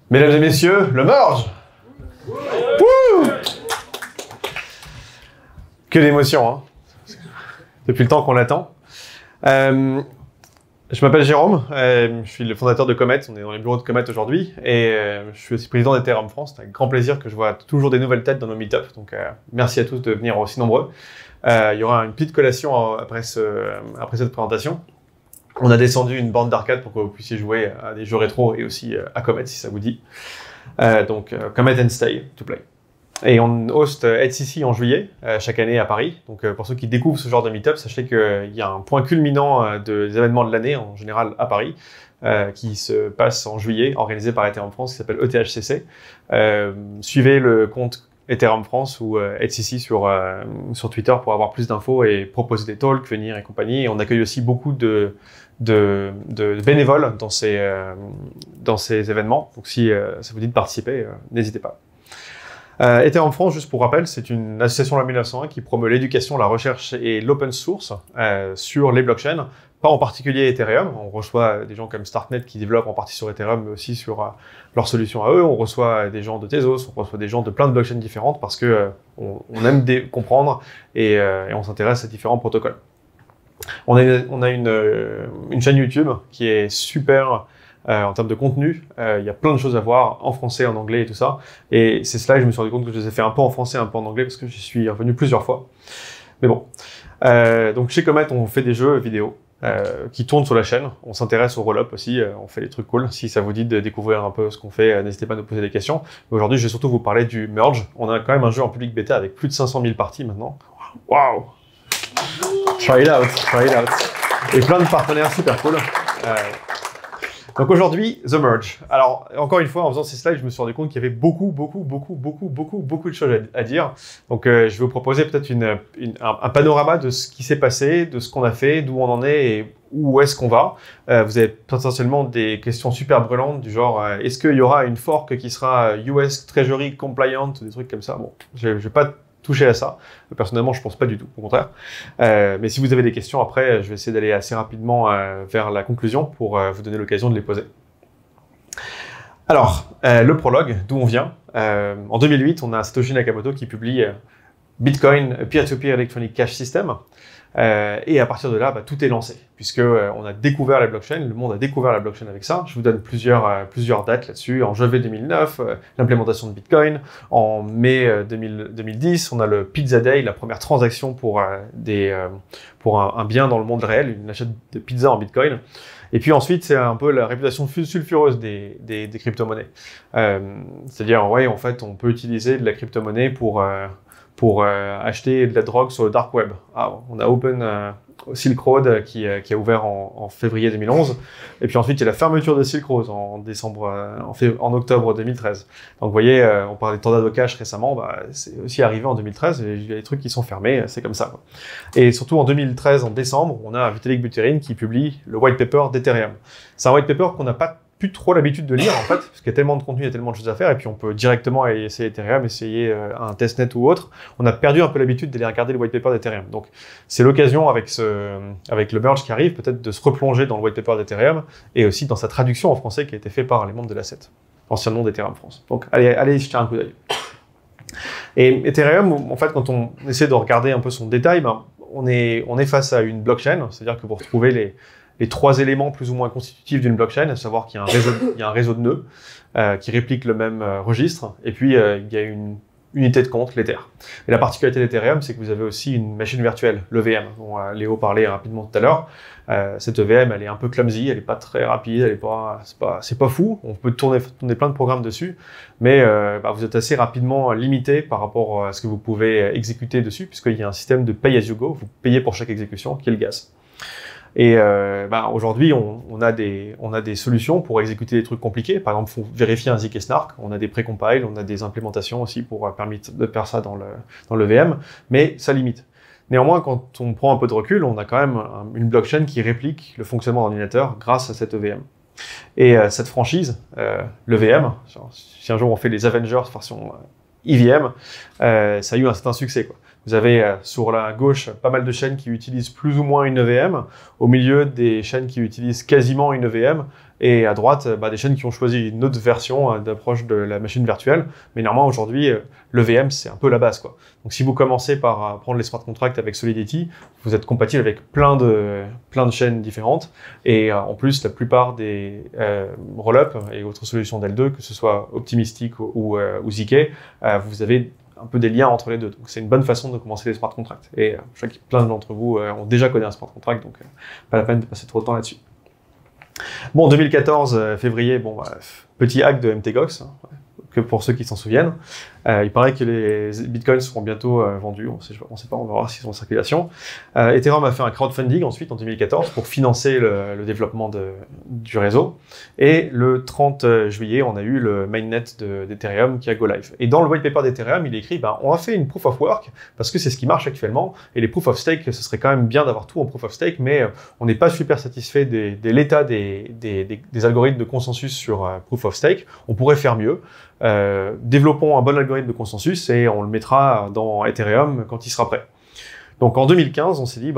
Mesdames et messieurs, le merge. Wouh! Que d'émotion, hein. Depuis le temps qu'on l'attend. Je m'appelle Jérôme, je suis le fondateur de Comet, on est dans les bureaux de Comet aujourd'hui, et je suis aussi président d'Ethereum France. C'est un grand plaisir que je vois toujours des nouvelles têtes dans nos meet-ups, donc merci à tous de venir aussi nombreux. Il y aura une petite collation après cette présentation. On a descendu une bande d'arcade pour que vous puissiez jouer à des jeux rétro et aussi à Comet si ça vous dit. Donc Comet and Stay to play. Et on host HCC en juillet, chaque année à Paris. Donc pour ceux qui découvrent ce genre de meet-up, sachez qu'il y a un point culminant des événements de l'année, en général à Paris, qui se passe en juillet, organisé par Ethereum France, qui s'appelle ETHCC. Suivez le compte Ethereum France ou HCC sur Twitter pour avoir plus d'infos et proposer des talks, venir et compagnie. Et on accueille aussi beaucoup de bénévoles dans ces événements. Donc si ça vous dit de participer, n'hésitez pas. Ethereum France, juste pour rappel, c'est une association de la 1901 qui promeut l'éducation, la recherche et l'open source sur les blockchains, pas en particulier Ethereum. On reçoit des gens comme Starknet qui développent en partie sur Ethereum, mais aussi sur leurs solutions à eux. On reçoit des gens de Tezos, on reçoit des gens de plein de blockchains différentes parce que on aime comprendre et on s'intéresse à différents protocoles. On a une chaîne YouTube qui est super en termes de contenu. Il y a plein de choses à voir en français, en anglais et tout ça. Et c'est cela que je me suis rendu compte que je les ai fait un peu en français, un peu en anglais parce que j'y suis revenu plusieurs fois. Mais bon. Donc chez Comet, on fait des jeux vidéo qui tournent sur la chaîne. On s'intéresse au roll-up aussi. On fait des trucs cool. Si ça vous dit de découvrir un peu ce qu'on fait, n'hésitez pas à nous poser des questions. Aujourd'hui, je vais surtout vous parler du merge. On a quand même un jeu en public bêta avec plus de 500 000 parties maintenant. Waouh! Try it out, try it out. Et plein de partenaires super cool. Donc aujourd'hui, The Merge. Alors, encore une fois, en faisant ces slides, je me suis rendu compte qu'il y avait beaucoup de choses à dire. Donc, je vais vous proposer peut-être un panorama de ce qui s'est passé, de ce qu'on a fait, d'où on en est et où est-ce qu'on va. Vous avez potentiellement des questions super brûlantes du genre, est-ce qu'il y aura une fork qui sera US Treasury compliant, des trucs comme ça. Bon, je vais pas toucher à ça. Personnellement, je pense pas du tout, au contraire. Mais si vous avez des questions après, je vais essayer d'aller assez rapidement vers la conclusion pour vous donner l'occasion de les poser. Alors, le prologue, d'où on vient. En 2008, on a Satoshi Nakamoto qui publie Bitcoin, Peer-to-Peer Electronic Cash System. Et à partir de là, tout est lancé, puisque on a découvert la blockchain, le monde a découvert la blockchain avec ça. Je vous donne plusieurs dates là-dessus. En janvier 2009, l'implémentation de Bitcoin. En mai 2010, on a le Pizza Day, la première transaction pour un bien dans le monde réel, une achat de pizza en Bitcoin. Et puis ensuite, c'est un peu la réputation sulfureuse des crypto-monnaies. C'est-à-dire, ouais, en fait, on peut utiliser de la crypto-monnaie pour acheter de la drogue sur le dark web. On a Open Silk Road qui a ouvert en février 2011. Et puis ensuite, il y a la fermeture de Silk Road en octobre 2013. Donc vous voyez, on parlait de Tornado Cash récemment, c'est aussi arrivé en 2013. Et il y a des trucs qui sont fermés, c'est comme ça, quoi. Et surtout en 2013, en décembre, on a Vitalik Buterin qui publie le white paper d'Ethereum. C'est un white paper qu'on n'a pas plus trop l'habitude de lire en fait, parce qu'il y a tellement de contenu, il y a tellement de choses à faire, et puis on peut directement aller essayer Ethereum, essayer un testnet ou autre. On a perdu un peu l'habitude d'aller regarder le white paper d'Ethereum. Donc c'est l'occasion avec le merge qui arrive, peut-être de se replonger dans le white paper d'Ethereum, et aussi dans sa traduction en français qui a été fait par les membres de l'Asset, ancien nom d'Ethereum France. Donc allez jeter un coup d'œil. Et Ethereum, en fait, quand on essaie de regarder un peu son détail, on est face à une blockchain, c'est-à-dire que vous retrouvez les trois éléments plus ou moins constitutifs d'une blockchain, à savoir qu'il y a un réseau de nœuds qui réplique le même registre, et puis il y a une unité de compte, l'Ether. Et la particularité d'Ethereum, c'est que vous avez aussi une machine virtuelle, l'EVM, dont Léo parlait rapidement tout à l'heure. Cette EVM, elle est un peu clumsy, elle est pas très rapide, c'est pas fou. On peut tourner plein de programmes dessus, mais vous êtes assez rapidement limité par rapport à ce que vous pouvez exécuter dessus, puisqu'il y a un système de pay as you go, vous payez pour chaque exécution, qui est le gaz. Et aujourd'hui, on a des solutions pour exécuter des trucs compliqués. Par exemple, il faut vérifier un zik et snark. On a des précompiles, on a des implémentations aussi pour permettre de faire ça dans le VM, mais ça limite. Néanmoins, quand on prend un peu de recul, on a quand même une blockchain qui réplique le fonctionnement d'un ordinateur grâce à cette EVM. Et cette franchise, l'EVM, si un jour on fait les Avengers version EVM, ça a eu un certain succès, quoi. Vous avez sur la gauche pas mal de chaînes qui utilisent plus ou moins une EVM, au milieu des chaînes qui utilisent quasiment une EVM, et à droite, des chaînes qui ont choisi une autre version d'approche de la machine virtuelle. Mais normalement, aujourd'hui, l'EVM, c'est un peu la base, quoi. Donc si vous commencez par prendre les smart contracts avec Solidity, vous êtes compatible avec plein de chaînes différentes. Et en plus, la plupart des rollups et autres solutions d'L2, que ce soit Optimistic ou ZK, vous avez un peu des liens entre les deux. Donc c'est une bonne façon de commencer les smart contracts. Et je sais que plein d'entre vous ont déjà connu un smart contract, donc pas la peine de passer trop de temps là-dessus. Bon, 2014, février, petit hack de MTGOX, que pour ceux qui s'en souviennent. Il paraît que les bitcoins seront bientôt vendus, on sait pas, on va voir s'ils sont en circulation. Ethereum a fait un crowdfunding ensuite en 2014 pour financer le développement du réseau. Et le 30 juillet, on a eu le mainnet d'Ethereum qui a go live. Et dans le white paper d'Ethereum, il est écrit, on a fait une proof of work parce que c'est ce qui marche actuellement. Et les proof of stake, ce serait quand même bien d'avoir tout en proof of stake, mais on n'est pas super satisfait de l'état des algorithmes de consensus sur proof of stake. On pourrait faire mieux. Développons un bon algorithme de consensus et on le mettra dans Ethereum quand il sera prêt. Donc en 2015, on s'est dit,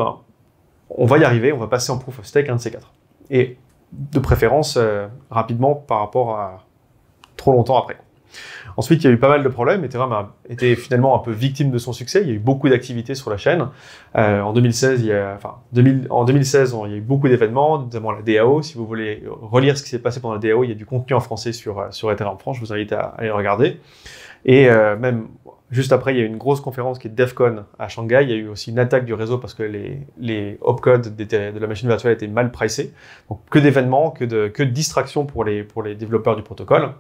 on va y arriver, on va passer en proof of stake un de ces quatre. Et de préférence, rapidement par rapport à trop longtemps après. Ensuite, il y a eu pas mal de problèmes. Ethereum a été finalement un peu victime de son succès. Il y a eu beaucoup d'activités sur la chaîne. En 2016, il y a eu beaucoup d'événements, notamment la DAO. Si vous voulez relire ce qui s'est passé pendant la DAO, il y a du contenu en français sur Ethereum France. Je vous invite à aller regarder. Et même juste après, il y a eu une grosse conférence qui est DevCon à Shanghai. Il y a eu aussi une attaque du réseau parce que les opcodes de la machine virtuelle étaient mal pricés. Donc que d'événements, que de distractions pour les développeurs du protocole.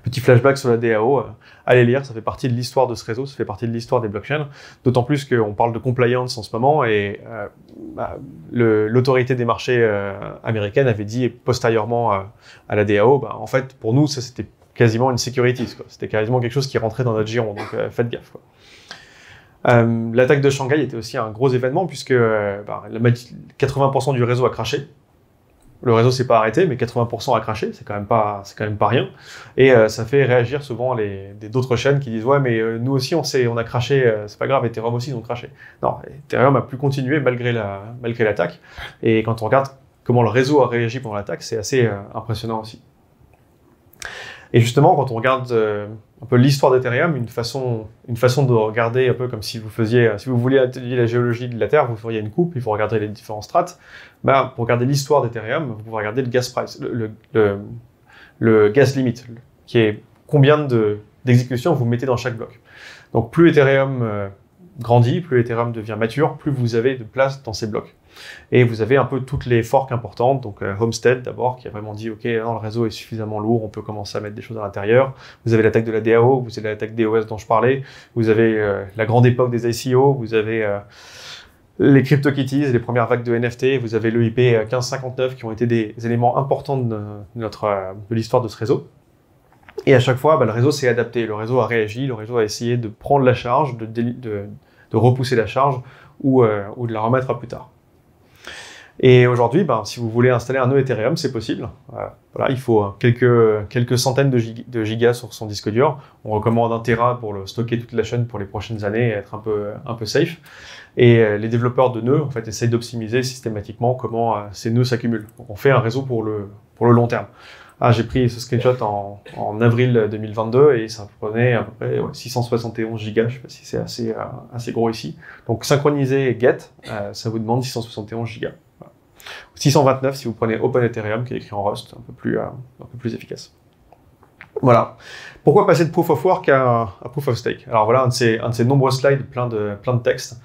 Petit flashback sur la DAO, allez lire, ça fait partie de l'histoire de ce réseau, ça fait partie de l'histoire des blockchains, d'autant plus qu'on parle de compliance en ce moment et l'autorité des marchés américaine avait dit postérieurement à la DAO, en fait pour nous ça c'était quasiment une securities, c'était quasiment quelque chose qui rentrait dans notre giron, donc faites gaffe, quoi. L'attaque de Shanghai était aussi un gros événement puisque 80% du réseau a craché. Le réseau s'est pas arrêté, mais 80% a craché, c'est quand même pas rien. Et ça fait réagir souvent d'autres chaînes qui disent ouais, mais nous aussi on a craché, c'est pas grave, Ethereum aussi ils ont craché. Non, Ethereum a pu continuer malgré l'attaque. Et quand on regarde comment le réseau a réagi pendant l'attaque, c'est assez impressionnant aussi. Et justement, quand on regarde un peu l'histoire d'Ethereum, une façon de regarder un peu comme si vous vouliez étudier la géologie de la Terre, vous feriez une coupe, il faut regarder les différents strates. Pour regarder l'histoire d'Ethereum, vous pouvez regarder le gas price, le gas limit, qui est combien d'exécutions vous mettez dans chaque bloc. Donc plus Ethereum grandit, plus Ethereum devient mature, plus vous avez de place dans ces blocs. Et vous avez un peu toutes les forks importantes, donc Homestead d'abord, qui a vraiment dit ok, non, le réseau est suffisamment lourd, on peut commencer à mettre des choses à l'intérieur. Vous avez l'attaque de la DAO, vous avez l'attaque DOS dont je parlais, vous avez la grande époque des ICO, vous avez les CryptoKitties, les premières vagues de NFT, vous avez l'EIP 1559 qui ont été des éléments importants de l'histoire de ce réseau. Et à chaque fois, le réseau s'est adapté, le réseau a réagi, le réseau a essayé de prendre la charge, de repousser la charge ou de la remettre à plus tard. Et aujourd'hui, si vous voulez installer un nœud Ethereum, c'est possible. Voilà, il faut quelques centaines de gigas sur son disque dur. On recommande 1 Tera pour le stocker toute la chaîne pour les prochaines années et être un peu safe. Et les développeurs de nœuds, en fait, essayent d'optimiser systématiquement comment ces nœuds s'accumulent. Donc, on fait un réseau pour le long terme. J'ai pris ce screenshot en avril 2022 et ça prenait à peu près 671 gigas. Je sais pas si c'est assez gros ici. Donc, synchroniser Get, ça vous demande 671 gigas. 629 si vous prenez Open Ethereum qui est écrit en Rust, un peu plus efficace. Voilà. Pourquoi passer de Proof of Work à Proof of Stake? Alors voilà un de ces nombreux slides plein de textes.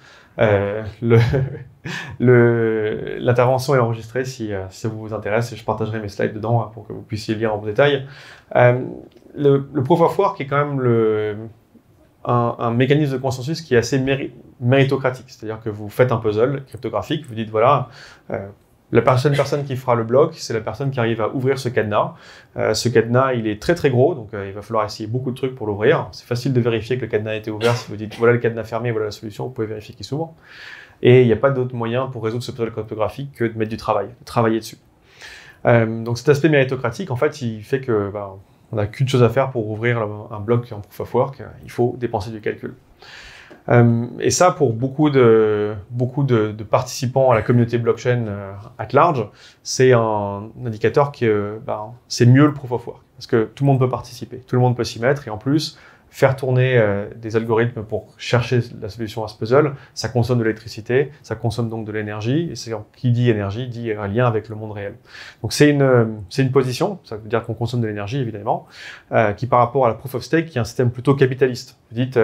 L'intervention est enregistrée si ça vous intéresse et je partagerai mes slides dedans pour que vous puissiez lire en détail. Le Proof of Work est quand même un mécanisme de consensus qui est assez méritocratique. C'est-à-dire que vous faites un puzzle cryptographique, vous dites voilà, la personne qui fera le bloc, c'est la personne qui arrive à ouvrir ce cadenas. Ce cadenas, il est très très gros, donc il va falloir essayer beaucoup de trucs pour l'ouvrir. C'est facile de vérifier que le cadenas a été ouvert. Si vous dites voilà le cadenas fermé, voilà la solution, vous pouvez vérifier qu'il s'ouvre. Et il n'y a pas d'autre moyen pour résoudre ce puzzle cryptographique que de mettre du travail, de travailler dessus. Donc cet aspect méritocratique, en fait, il fait que on n'a qu'une chose à faire pour ouvrir un bloc en Proof of Work, il faut dépenser du calcul. Et ça, pour beaucoup de participants à la communauté blockchain at large, c'est un indicateur que c'est mieux le proof of work. Parce que tout le monde peut participer, tout le monde peut s'y mettre, et en plus, faire tourner des algorithmes pour chercher la solution à ce puzzle, ça consomme de l'électricité, ça consomme donc de l'énergie, et qui dit énergie dit un lien avec le monde réel. Donc c'est une position, ça veut dire qu'on consomme de l'énergie évidemment, qui par rapport à la proof of stake, qui est un système plutôt capitaliste. Vous dites,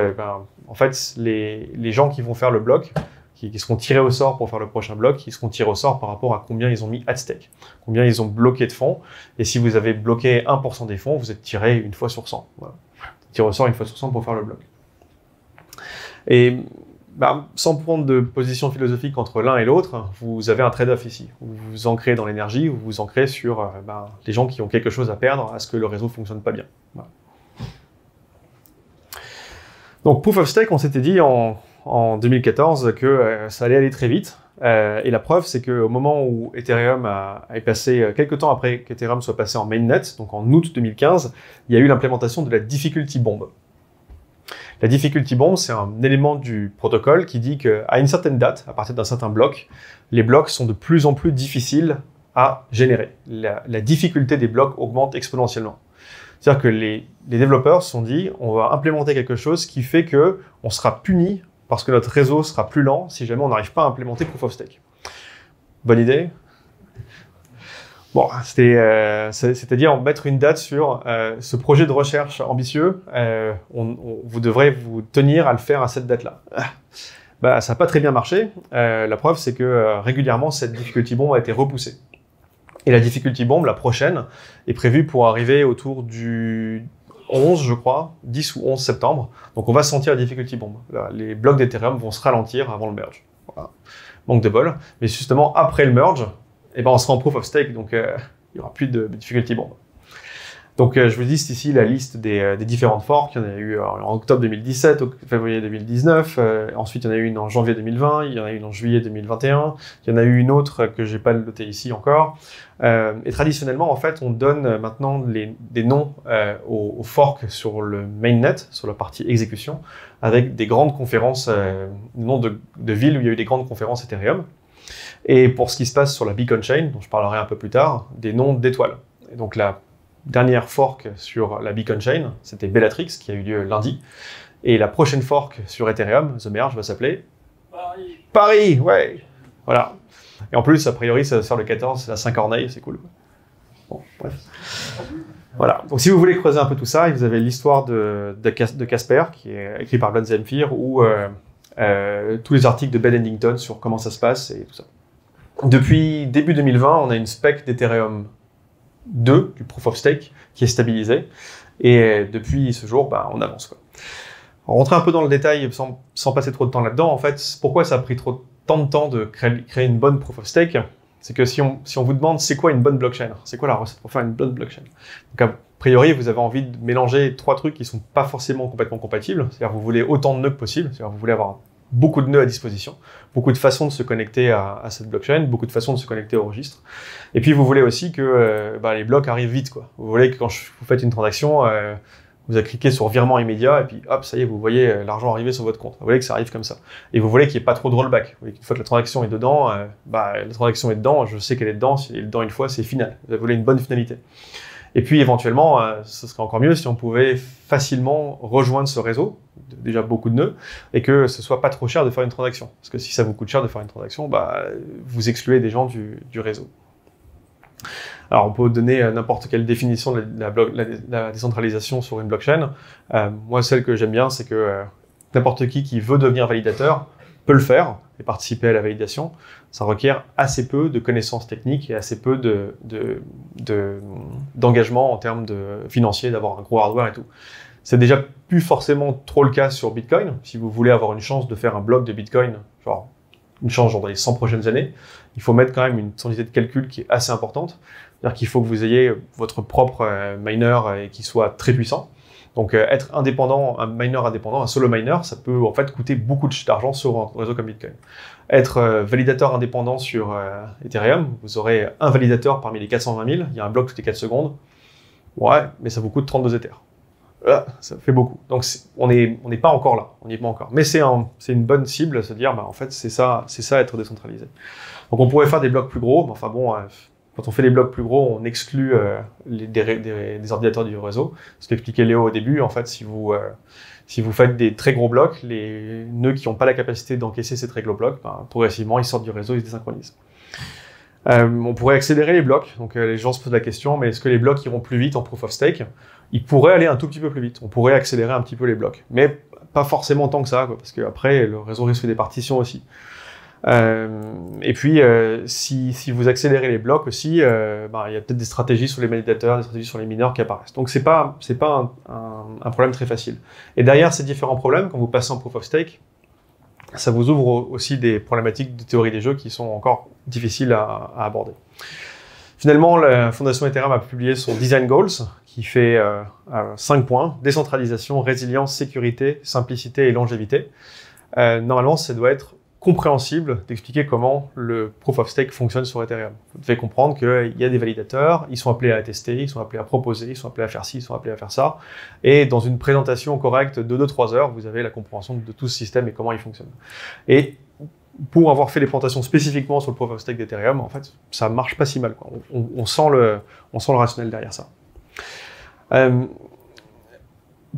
en fait, les gens qui vont faire le bloc, qui seront tirés au sort pour faire le prochain bloc, ils seront tirés au sort par rapport à combien ils ont mis at stake, combien ils ont bloqué de fonds, et si vous avez bloqué 1% des fonds, vous êtes tiré une fois sur 100. Voilà. Tiré au sort une fois sur 100 pour faire le bloc. Et sans prendre de position philosophique entre l'un et l'autre, vous avez un trade-off ici. Vous vous ancrez dans l'énergie, vous vous ancrez sur les gens qui ont quelque chose à perdre à ce que le réseau ne fonctionne pas bien. Voilà. Donc Proof of Stake, on s'était dit en 2014 que ça allait aller très vite. Et la preuve, c'est qu'au moment où Ethereum est passé, quelques temps après qu'Ethereum soit passé en mainnet, donc en août 2015, il y a eu l'implémentation de la difficulty bomb. La difficulty bomb, c'est un élément du protocole qui dit qu'à une certaine date, à partir d'un certain bloc, les blocs sont de plus en plus difficiles à générer. La difficulté des blocs augmente exponentiellement. C'est-à-dire que les développeurs se sont dit, on va implémenter quelque chose qui fait qu'on sera puni parce que notre réseau sera plus lent si jamais on n'arrive pas à implémenter Proof of Stake. Bonne idée? Bon, c'est-à-dire mettre une date sur ce projet de recherche ambitieux, vous devrez vous tenir à le faire à cette date-là. Ça n'a pas très bien marché. La preuve, c'est que régulièrement, cette difficulty bomb a été repoussée. Et la difficulty bomb, la prochaine, est prévue pour arriver autour du 11, je crois, 10 ou 11 septembre. Donc on va sentir la difficulty bomb. Là, les blocs d'Ethereum vont se ralentir avant le merge. Voilà. Manque de bol. Mais justement, après le merge, on sera en proof of stake, donc il n'y aura plus de difficulty bomb. Donc je vous liste ici la liste des différentes forks. Il y en a eu en octobre 2017, février 2019, ensuite il y en a eu une en janvier 2020, il y en a eu une en juillet 2021, il y en a eu une autre que j'ai pas notée ici encore. Et traditionnellement, en fait, on donne maintenant des noms aux forks sur le mainnet, sur la partie exécution, avec des grandes conférences, noms de villes où il y a eu des grandes conférences Ethereum. Et pour ce qui se passe sur la Beacon Chain, dont je parlerai un peu plus tard, des noms d'étoiles. Et donc la dernière fork sur la Beacon Chain, c'était Bellatrix, qui a eu lieu lundi. Et la prochaine fork sur Ethereum, The Merge, va s'appeler Paris. Paris, ouais. Voilà. Et en plus, a priori, ça sort le 14, c'est la Saint-Corneille, c'est cool. Bon, bref. Voilà. Donc si vous voulez creuser un peu tout ça, vous avez l'histoire de Casper, qui est écrit par Vlad Zemfir, ou tous les articles de Ben Eddington sur comment ça se passe et tout ça. Depuis début 2020, on a une spec d'Ethereum 2, du Proof of Stake, qui est stabilisée. Et depuis ce jour, on avance, quoi. On rentrer un peu dans le détail sans passer trop de temps là-dedans. En fait, pourquoi ça a pris tant de temps de créer une bonne Proof of Stake? C'est que si on vous demande c'est quoi une bonne blockchain, c'est quoi la recette pour faire une bonne blockchain? Donc a priori, vous avez envie de mélanger trois trucs qui sont pas forcément complètement compatibles. C'est-à-dire vous voulez autant de nœuds que possible. C'est-à-dire vous voulez avoir beaucoup de nœuds à disposition, beaucoup de façons de se connecter à cette blockchain, beaucoup de façons de se connecter au registre. Et puis vous voulez aussi que les blocs arrivent vite, quoi. Vous voulez que quand vous faites une transaction, vous avez cliqué sur virement immédiat et puis hop, ça y est, vous voyez l'argent arriver sur votre compte. Vous voulez que ça arrive comme ça. Et vous voulez qu'il n'y ait pas trop de rollback. Vous voulez qu'une fois que la transaction est dedans, la transaction est dedans, je sais qu'elle est dedans, si elle est dedans une fois, c'est final. Vous voulez une bonne finalité. Et puis éventuellement, ce serait encore mieux si on pouvait facilement rejoindre ce réseau, déjà beaucoup de nœuds, et que ce soit pas trop cher de faire une transaction. Parce que si ça vous coûte cher de faire une transaction, vous excluez des gens du réseau. Alors on peut donner n'importe quelle définition de la décentralisation sur une blockchain. Moi, celle que j'aime bien, c'est que n'importe qui veut devenir validateur peut le faire et participer à la validation. Ça requiert assez peu de connaissances techniques et assez peu d'engagement en termes financiers, d'avoir un gros hardware et tout. C'est déjà plus forcément trop le cas sur Bitcoin. Si vous voulez avoir une chance de faire un bloc de Bitcoin, genre une chance dans les 100 prochaines années, il faut mettre quand même une unité de calcul qui est assez importante. C'est-à-dire qu'il faut que vous ayez votre propre miner et qui soit très puissant. Donc être indépendant, un miner indépendant, un solo miner, ça peut en fait coûter beaucoup d'argent sur un réseau comme Bitcoin. Être validateur indépendant sur Ethereum, vous aurez un validateur parmi les 420 000, il y a un bloc toutes les 4 secondes, ouais, mais ça vous coûte 32 Ethers. ça fait beaucoup. Donc on n'est pas encore là, on n'y est pas encore. Mais c'est une bonne cible, se dire, en fait, c'est ça être décentralisé. Donc on pourrait faire des blocs plus gros, mais enfin bon, quand on fait des blocs plus gros, on exclut des ordinateurs du réseau. Ce qu'expliquait Léo au début, en fait, si vous faites des très gros blocs, les nœuds qui n'ont pas la capacité d'encaisser ces très gros blocs, progressivement, ils sortent du réseau, ils se désynchronisent. On pourrait accélérer les blocs. Donc les gens se posent la question, mais est-ce que les blocs iront plus vite en proof of stake? Ils pourraient aller un tout petit peu plus vite. On pourrait accélérer un petit peu les blocs, mais pas forcément tant que ça, parce qu'après, le réseau risque des partitions aussi. Et puis, si vous accélérez les blocs aussi, il y a peut-être des stratégies sur les validateurs, des stratégies sur les mineurs qui apparaissent. Donc, c'est pas un problème très facile. Et derrière ces différents problèmes, quand vous passez en proof of stake, ça vous ouvre aussi des problématiques de théorie des jeux qui sont encore difficiles à aborder. Finalement, la Fondation Ethereum a publié son Design Goals, qui fait 5 points: décentralisation, résilience, sécurité, simplicité et longévité. Normalement, ça doit être compréhensible d'expliquer comment le Proof of Stake fonctionne sur Ethereum. Vous devez comprendre qu'il y a des validateurs, ils sont appelés à tester, ils sont appelés à proposer, ils sont appelés à faire ci, ils sont appelés à faire ça. Et dans une présentation correcte de 2-3 heures, vous avez la compréhension de tout ce système et comment il fonctionne. Et pour avoir fait des présentations spécifiquement sur le Proof of Stake d'Ethereum, en fait, ça marche pas si mal, quoi. On sent le rationnel derrière ça.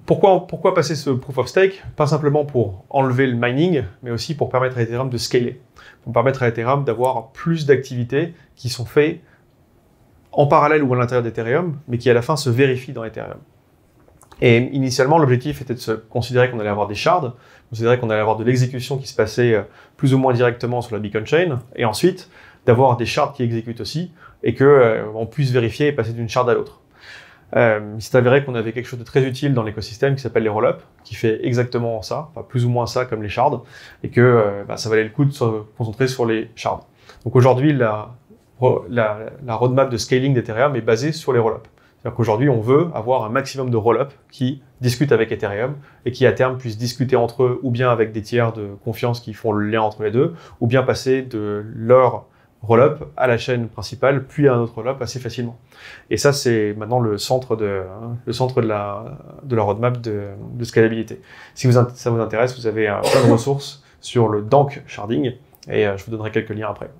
Pourquoi passer ce Proof of Stake? Pas simplement pour enlever le mining, mais aussi pour permettre à Ethereum de scaler. Pour permettre à Ethereum d'avoir plus d'activités qui sont faites en parallèle ou à l'intérieur d'Ethereum, mais qui à la fin se vérifient dans Ethereum. Et initialement, l'objectif était de se considérer qu'on allait avoir des shards, considérer qu'on allait avoir de l'exécution qui se passait plus ou moins directement sur la Beacon Chain, et ensuite d'avoir des shards qui exécutent aussi, et qu'on puisse vérifier et passer d'une shard à l'autre. Il s'est avéré qu'on avait quelque chose de très utile dans l'écosystème qui s'appelle les roll-up, qui fait exactement ça, enfin plus ou moins ça comme les shards, et que ça valait le coup de se concentrer sur les shards. Donc aujourd'hui, la roadmap de scaling d'Ethereum est basée sur les roll-up. C'est-à-dire qu'aujourd'hui, on veut avoir un maximum de roll-up qui discutent avec Ethereum et qui à terme puissent discuter entre eux, ou bien avec des tiers de confiance qui font le lien entre les deux, ou bien passer de leur roll-up à la chaîne principale, puis à un autre roll-up assez facilement. Et ça, c'est maintenant le centre de la roadmap de scalabilité. Si ça vous intéresse, vous avez plein de ressources sur le Dank sharding, et je vous donnerai quelques liens après.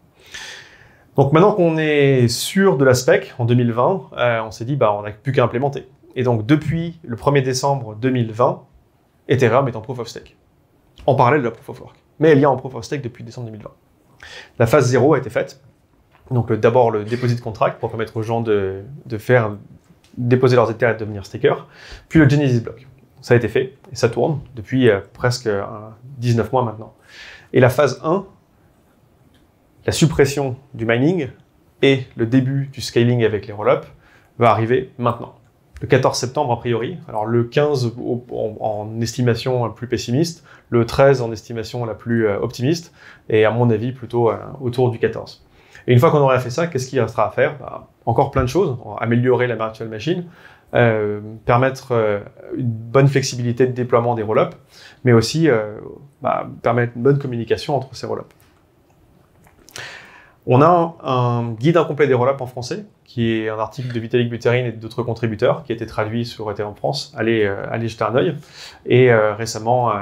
Donc maintenant qu'on est sûr de la spec, en 2020, on s'est dit, on n'a plus qu'à implémenter. Et donc depuis le 1er décembre 2020, Ethereum est en Proof of Stake, en parallèle de la Proof of Work. Mais elle y est en Proof of Stake depuis décembre 2020. La phase 0 a été faite. Donc d'abord le deposit contract pour permettre aux gens de faire déposer leurs Ethers et de devenir stakers. Puis le Genesis block. Ça a été fait et ça tourne depuis presque 19 mois maintenant. Et la phase 1, la suppression du mining et le début du scaling avec les roll-up va arriver maintenant. Le 14 septembre a priori, alors le 15 en estimation plus pessimiste, le 13 en estimation la plus optimiste, et à mon avis plutôt autour du 14. Et une fois qu'on aura fait ça, qu'est-ce qu'il restera à faire? Encore plein de choses, améliorer la virtual machine, permettre une bonne flexibilité de déploiement des roll-up, mais aussi permettre une bonne communication entre ces roll-up. On a un guide incomplet des roll-up en français, qui est un article de Vitalik Buterin et d'autres contributeurs, qui a été traduit sur Ethereum France. Allez jeter un œil. Et récemment,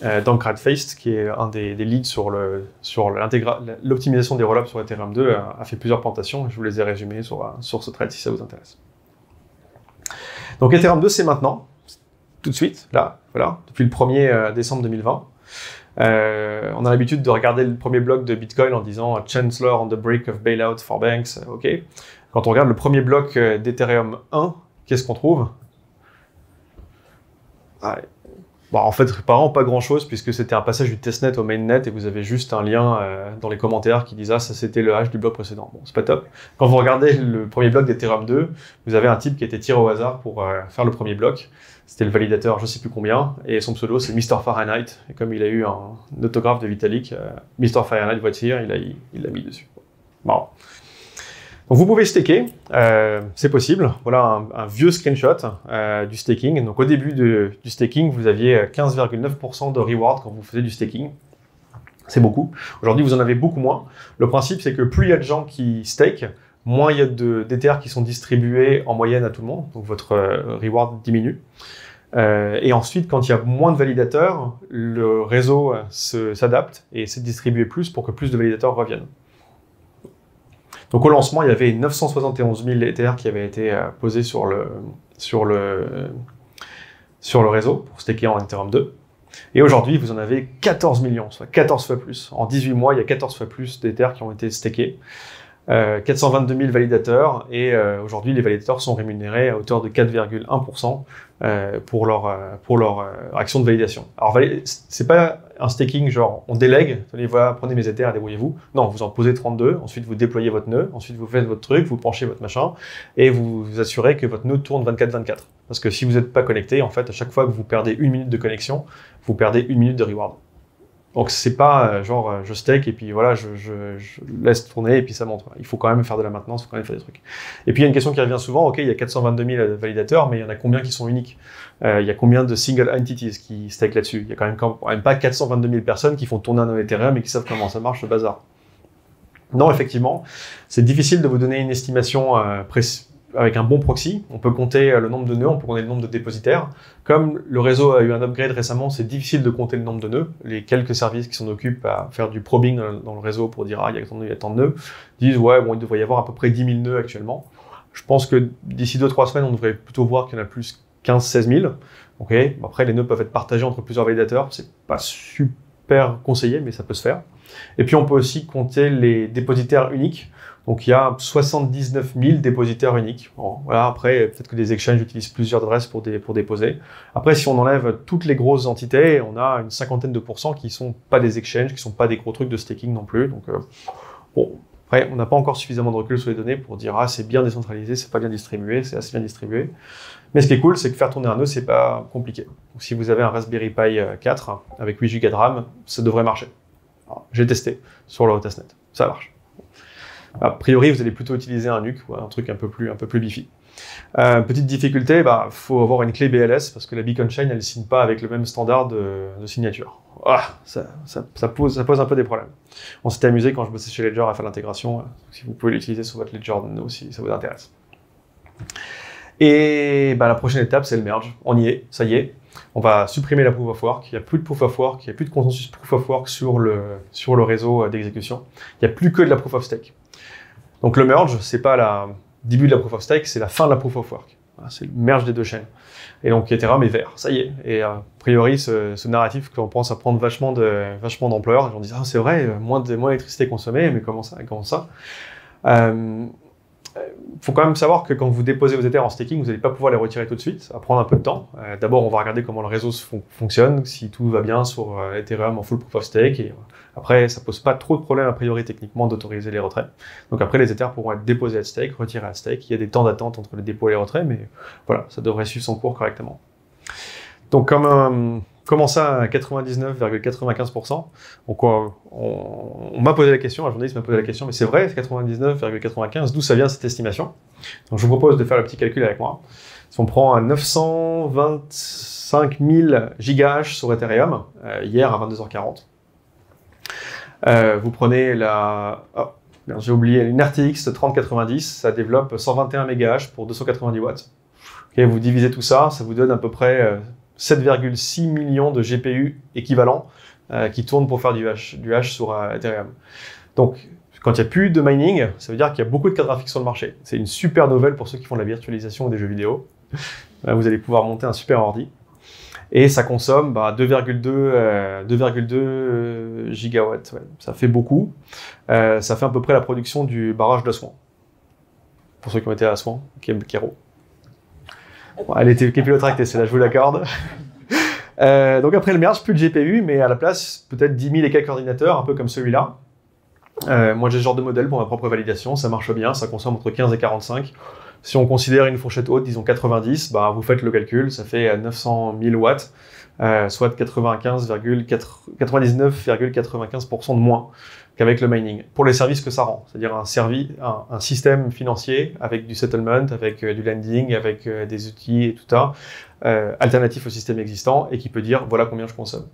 Dan Kratfeist, qui est un des leads sur l'optimisation des roll-up sur Ethereum 2, a fait plusieurs présentations. Je vous les ai résumées sur ce thread si ça vous intéresse. Donc Ethereum 2, c'est maintenant, tout de suite, là, voilà, depuis le 1er décembre 2020. On a l'habitude de regarder le premier bloc de Bitcoin en disant Chancellor on the brink of bailout for banks. Ok. Quand on regarde le premier bloc d'Ethereum 1, qu'est-ce qu'on trouve? En fait, vraiment pas grand-chose, puisque c'était un passage du testnet au mainnet, et vous avez juste un lien dans les commentaires qui disent « Ah, ça c'était le hash du bloc précédent ». Bon, c'est pas top. Quand vous regardez le premier bloc d'Ethereum 2, vous avez un type qui a été tiré au hasard pour faire le premier bloc. C'était le validateur, je sais plus combien, et son pseudo c'est Mr. Fahrenheit. Et comme il a eu un autographe de Vitalik, Mr. Fahrenheit voiture, il l'a mis dessus. Marrant. Donc vous pouvez staker, c'est possible. Voilà un vieux screenshot du staking. Donc au début du staking, vous aviez 15,9% de reward quand vous faisiez du staking. C'est beaucoup. Aujourd'hui, vous en avez beaucoup moins. Le principe, c'est que plus il y a de gens qui stake, moins il y a d'Ether qui sont distribués en moyenne à tout le monde, donc votre reward diminue. Et ensuite, quand il y a moins de validateurs, le réseau s'adapte et essaie de distribuer plus pour que plus de validateurs reviennent. Donc au lancement, il y avait 971 000 Ether qui avaient été posés sur le réseau pour staker en Ethereum 2. Et aujourd'hui, vous en avez 14 millions, soit 14 fois plus. En 18 mois, il y a 14 fois plus d'Ether qui ont été stakés. 422 000 validateurs, et aujourd'hui, les validateurs sont rémunérés à hauteur de 4,1% pour leur action de validation. Alors, c'est pas un staking genre on délègue, voilà, prenez mes Ethers, débrouillez-vous. Non, vous en posez 32, ensuite vous déployez votre nœud, ensuite vous faites votre truc, vous branchez votre machin, et vous vous assurez que votre nœud tourne 24/24. Parce que si vous n'êtes pas connecté, en fait, à chaque fois que vous perdez 1 minute de connexion, vous perdez 1 minute de reward. Donc c'est pas genre je stake et puis voilà, je laisse tourner et puis ça monte. Il faut quand même faire de la maintenance, il faut quand même faire des trucs. Et puis il y a une question qui revient souvent, ok, il y a 422 000 validateurs, mais il y en a combien qui sont uniques? Il y a combien de single entities qui stake là-dessus? Il y a quand même pas 422 000 personnes qui font tourner un Ethereum et qui savent comment ça marche, ce bazar. Non, effectivement, c'est difficile de vous donner une estimation précise. Avec un bon proxy, on peut compter le nombre de nœuds, on peut compter le nombre de dépositaires. Comme le réseau a eu un upgrade récemment, c'est difficile de compter le nombre de nœuds. Les quelques services qui s'en occupent à faire du probing dans le réseau pour dire « Ah, il y a tant de nœuds », disent « Ouais, bon, il devrait y avoir à peu près 10 000 nœuds actuellement ». Je pense que d'ici 2-3 semaines, on devrait plutôt voir qu'il y en a plus 15-16 000. Okay. Après, les nœuds peuvent être partagés entre plusieurs validateurs. C'est pas super conseillé, mais ça peut se faire. Et puis, on peut aussi compter les dépositaires uniques. Donc, il y a 79 000 dépositaires uniques. Bon, voilà, après, peut-être que des exchanges utilisent plusieurs adresses pour déposer. Après, si on enlève toutes les grosses entités, on a une cinquantaine de pourcents qui ne sont pas des exchanges, qui ne sont pas des gros trucs de staking non plus. Donc, bon, après, on n'a pas encore suffisamment de recul sur les données pour dire « Ah, c'est bien décentralisé, c'est pas bien distribué, c'est assez bien distribué ». Mais ce qui est cool, c'est que faire tourner un nœud, c'est pas compliqué. Donc, si vous avez un Raspberry Pi 4 avec 8 Go de RAM, ça devrait marcher. J'ai testé sur le testnet, ça marche. A priori, vous allez plutôt utiliser un NUC ou un truc un peu plus beefy. Petite difficulté, faut avoir une clé BLS parce que la Beacon Chain, elle ne signe pas avec le même standard de signature. Ça pose un peu des problèmes. On s'était amusé quand je bossais chez Ledger à faire l'intégration. Si vous pouvez l'utiliser sur votre Ledger Nano si ça vous intéresse. Et la prochaine étape, c'est le merge. On y est, ça y est. On va supprimer la proof of work. Il n'y a plus de proof of work, il n'y a plus de consensus proof of work sur le réseau d'exécution. Il n'y a plus que de la proof of stake. Donc le merge, c'est pas le début de la proof of stake, c'est la fin de la proof of work. Voilà, c'est le merge des deux chaînes. Et donc Ethereum est vert, ça y est. Et a priori, ce narratif qu'on pense à prendre vachement d'ampleur, on dit ah c'est vrai, moins d'électricité consommée, mais comment ça? Faut quand même savoir que quand vous déposez vos Ethers en staking, vous n'allez pas pouvoir les retirer tout de suite, ça va prendre un peu de temps. D'abord, on va regarder comment le réseau fonctionne, si tout va bien sur Ethereum en full proof of stake. Et après, ça pose pas trop de problème a priori techniquement d'autoriser les retraits. Donc après, les Ethers pourront être déposés à stake, retirés à stake. Il y a des temps d'attente entre les dépôts et les retraits, mais voilà, ça devrait suivre son cours correctement. Donc comment ça à 99,95%? Donc on m'a posé la question, un journaliste m'a posé la question, mais c'est vrai, 99,95%, d'où ça vient cette estimation? Donc je vous propose de faire le petit calcul avec moi. Si on prend un 925 000 gigahash sur Ethereum, hier à 22h40, vous prenez j'ai oublié, une RTX 3090, ça développe 121 mégahash pour 290 watts. Okay, vous divisez tout ça, ça vous donne à peu près 7,6 millions de GPU équivalents qui tournent pour faire du hash sur Ethereum. Donc, quand il n'y a plus de mining, ça veut dire qu'il y a beaucoup de cartes graphiques sur le marché. C'est une super nouvelle pour ceux qui font de la virtualisation ou des jeux vidéo. Vous allez pouvoir monter un super ordi. Et ça consomme 2,2 gigawatts. Ouais. Ça fait beaucoup. Ça fait à peu près la production du barrage d'Assouan. Pour ceux qui ont été à Assouan, Kero. Bon, elle était capillotractée, celle-là, je vous l'accorde. Donc après le merge, plus de GPU, mais à la place, peut-être 10 000 et quelques ordinateurs, un peu comme celui-là. Moi, j'ai ce genre de modèle pour ma propre validation, ça marche bien, ça consomme entre 15 et 45. Si on considère une fourchette haute, disons 90, vous faites le calcul, ça fait 900 000 watts, soit 99,95% de moins qu'avec le mining, pour les services que ça rend. C'est-à-dire un système financier avec du settlement, avec du lending, avec des outils et tout ça, alternatif au système existant et qui peut dire voilà combien je consomme.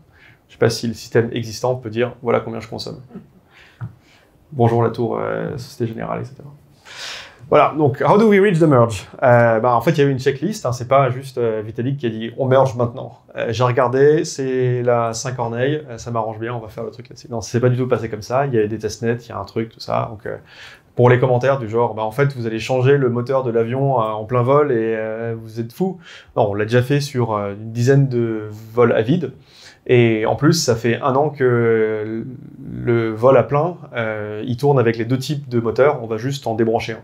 Je ne sais pas si le système existant peut dire voilà combien je consomme. Bonjour la tour Société Générale, etc. Voilà, donc how do we reach the merge? En fait, il y avait une checklist, hein, c'est pas juste Vitalik qui a dit on merge maintenant. J'ai regardé, c'est la Saint-Corneille, ça m'arrange bien, on va faire le truc là-dessus. Non, c'est pas du tout passé comme ça, il y a des testnets, il y a un truc, tout ça. Donc, pour les commentaires du genre, en fait, vous allez changer le moteur de l'avion en plein vol et vous êtes fous. Non, on l'a déjà fait sur une dizaine de vols à vide. Et en plus, ça fait 1 an que le vol à plein, il tourne avec les 2 types de moteurs, on va juste en débrancher un.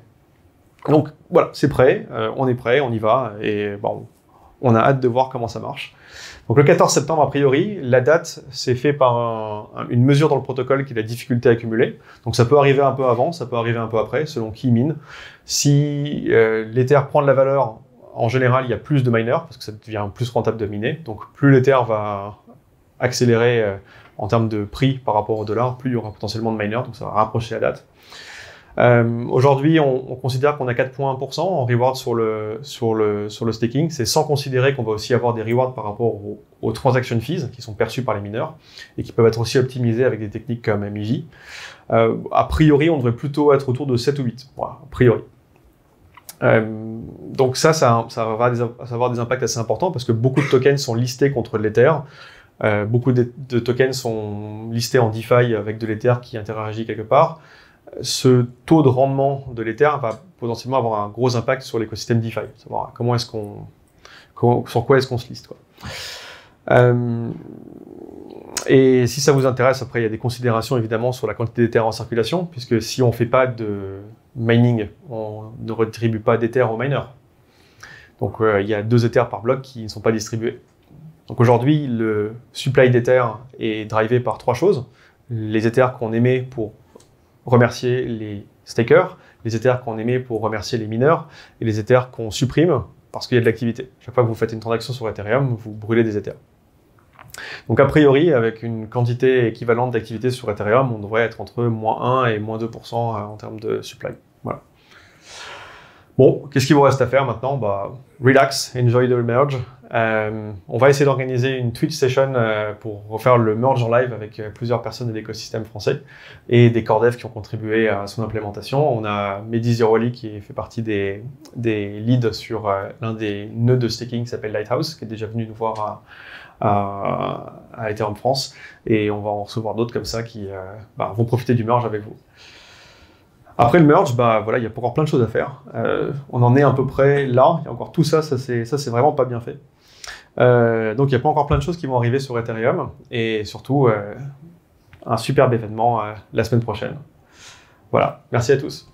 Donc voilà, c'est prêt, on est prêt, on y va, et bon, on a hâte de voir comment ça marche. Donc le 14 septembre, a priori, la date, c'est fait par une mesure dans le protocole qui est la difficulté accumulée. Donc ça peut arriver un peu avant, ça peut arriver un peu après, selon qui mine. Si l'Ether prend de la valeur, en général, il y a plus de miners, parce que ça devient plus rentable de miner. Donc plus l'Ether va accélérer en termes de prix par rapport au dollar, plus il y aura potentiellement de miners, donc ça va rapprocher la date. Aujourd'hui, on considère qu'on a 4,1% en reward sur le staking. C'est sans considérer qu'on va aussi avoir des rewards par rapport aux transaction fees qui sont perçus par les mineurs et qui peuvent être aussi optimisés avec des techniques comme MEV. A priori, on devrait plutôt être autour de 7 ou 8. Voilà, a priori. Donc ça va avoir des impacts assez importants parce que beaucoup de tokens sont listés contre l'Ether. Beaucoup de tokens sont listés en DeFi avec de l'Ether qui interagit quelque part. Ce taux de rendement de l'Ether va potentiellement avoir un gros impact sur l'écosystème DeFi, savoir sur quoi est-ce qu'on se liste, quoi. Et si ça vous intéresse, après il y a des considérations évidemment sur la quantité d'Ether en circulation, puisque si on ne fait pas de mining, on ne redistribue pas d'Ether aux miners. Donc il y a 2 Ethers par bloc qui ne sont pas distribués. Donc aujourd'hui, le supply d'Ether est drivé par 3 choses. Les Ethers qu'on émet pour remercier les stakers, les Ethers qu'on émet pour remercier les mineurs, et les Ethers qu'on supprime parce qu'il y a de l'activité. Chaque fois que vous faites une transaction sur Ethereum, vous brûlez des Ethers. Donc a priori, avec une quantité équivalente d'activité sur Ethereum, on devrait être entre -1 et -2% en termes de supply. Voilà. Bon, qu'est-ce qu'il vous reste à faire maintenant? Relax, enjoy the merge. On va essayer d'organiser une Twitch session pour refaire le merge en live avec plusieurs personnes de l'écosystème français et des core devs qui ont contribué à son implémentation. On a Mehdi Ziroli qui fait partie des leads sur l'un des nœuds de staking qui s'appelle Lighthouse, qui est déjà venu nous voir à Ethereum France, et on va en recevoir d'autres comme ça qui vont profiter du merge avec vous. Après le merge, voilà, il y a encore plein de choses à faire. On en est à peu près là. Il y a encore tout ça, c'est vraiment pas bien fait. Donc il y a pas encore plein de choses qui vont arriver sur Ethereum, et surtout un superbe événement la semaine prochaine. Voilà, merci à tous.